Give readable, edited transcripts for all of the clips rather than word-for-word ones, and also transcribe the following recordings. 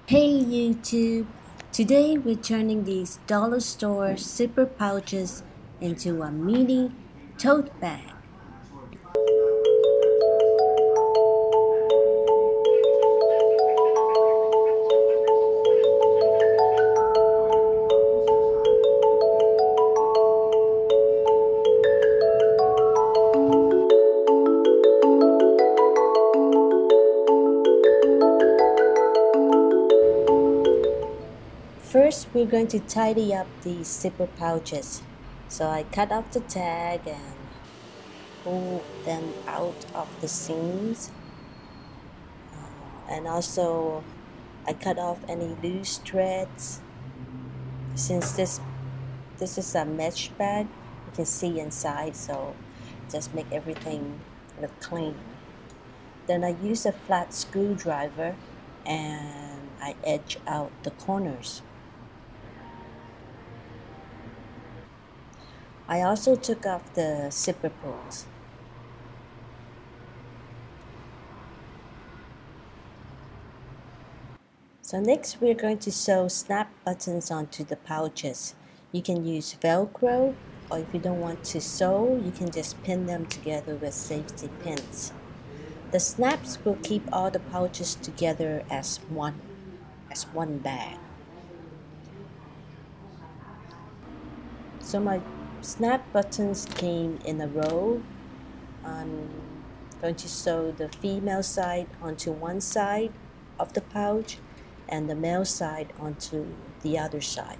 Hey YouTube! Today we're turning these dollar store zipper pouches into a mini tote bag. First we're going to tidy up these zipper pouches. So I cut off the tag and pull them out of the seams. And also I cut off any loose threads. Since this is a mesh bag, you can see inside, so just make everything look clean. Then I use a flat screwdriver and I edge out the corners. I also took off the zipper pulls. So next we're going to sew snap buttons onto the pouches. You can use Velcro, or if you don't want to sew, you can just pin them together with safety pins. The snaps will keep all the pouches together as one bag. So my snap buttons came in a row. I'm going to sew the female side onto one side of the pouch and the male side onto the other side.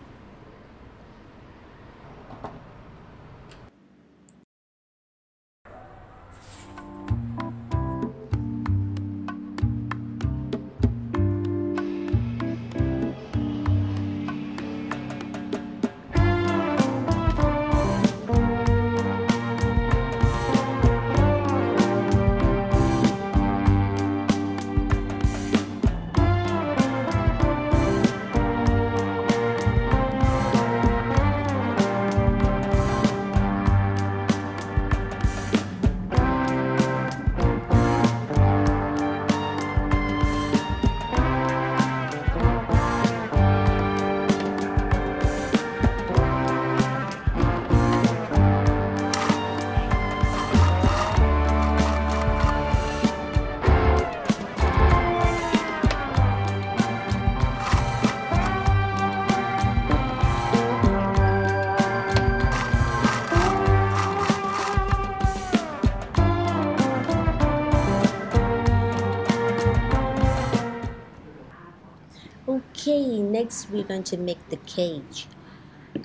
Okay, next we're going to make the cage.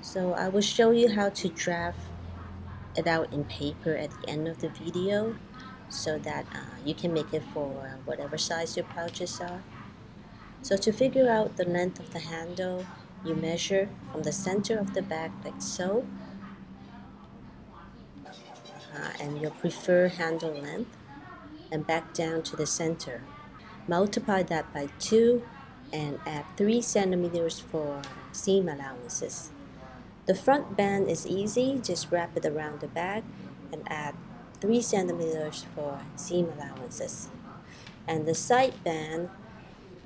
So I will show you how to draft it out in paper at the end of the video so that you can make it for whatever size your pouches are. So to figure out the length of the handle, you measure from the center of the bag like so, and your preferred handle length, and back down to the center. Multiply that by 2 and add 3 centimeters for seam allowances. The front band is easy, just wrap it around the bag and add 3 centimeters for seam allowances. And the side band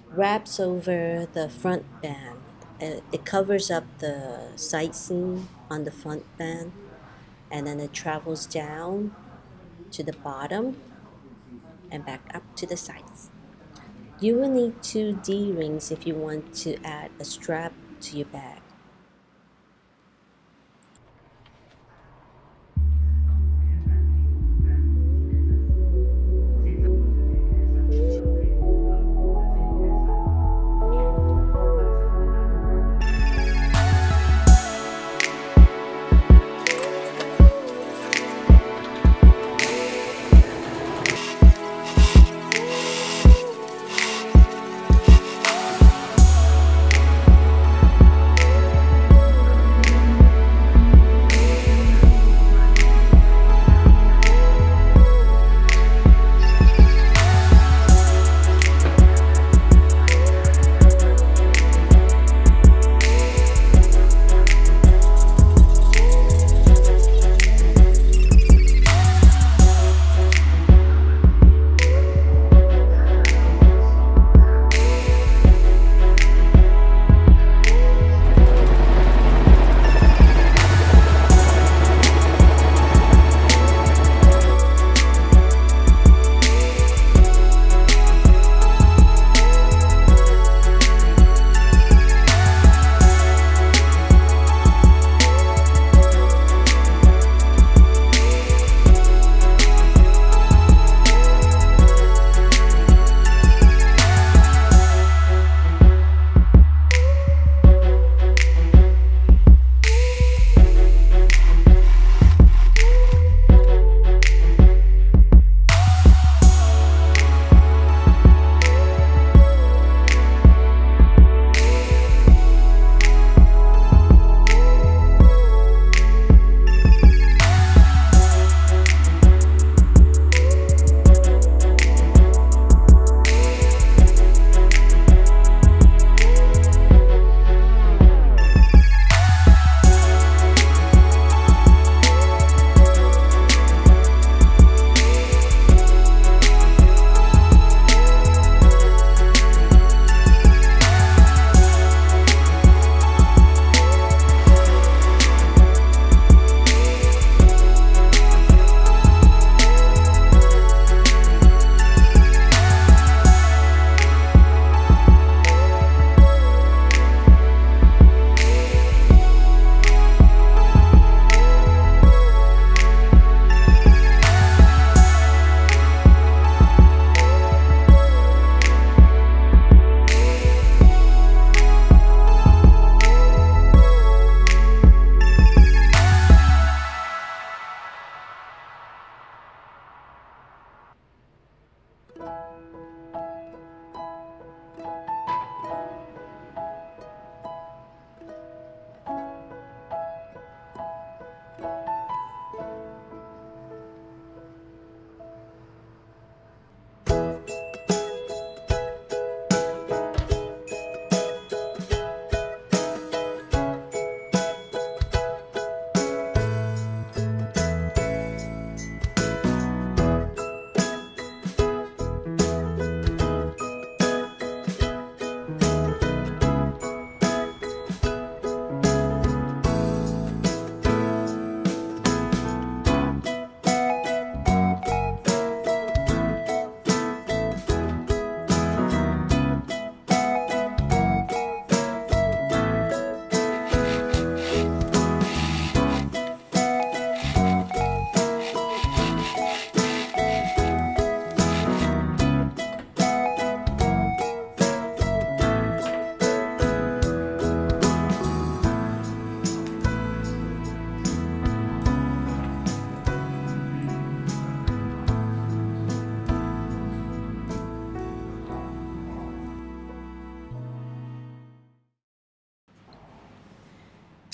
wraps over the front band. It covers up the side seam on the front band, and then it travels down to the bottom and back up to the sides. You will need 2 D-rings if you want to add a strap to your bag.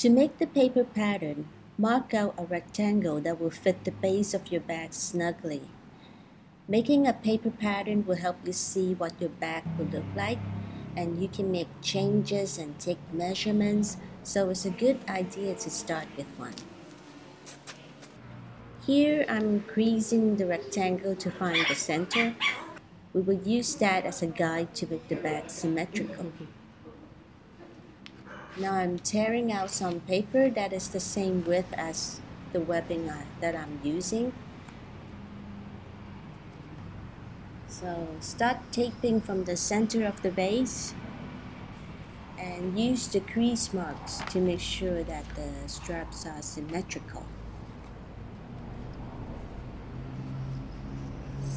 To make the paper pattern, mark out a rectangle that will fit the base of your bag snugly. Making a paper pattern will help you see what your bag will look like, and you can make changes and take measurements, so it's a good idea to start with one. Here I'm creasing the rectangle to find the center. We will use that as a guide to make the bag symmetrical. Now I'm tearing out some paper that is the same width as the webbing that I'm using. So start taping from the center of the base and use the crease marks to make sure that the straps are symmetrical.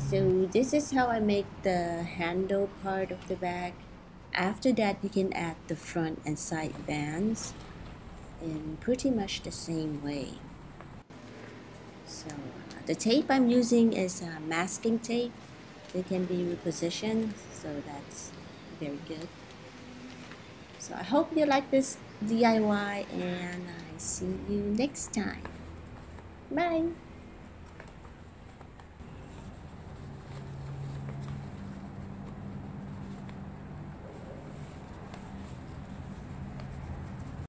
So this is how I make the handle part of the bag. After that, you can add the front and side bands in pretty much the same way. So the tape I'm using is masking tape. It can be repositioned, so that's very good. So I hope you like this DIY, and I see you next time. Bye!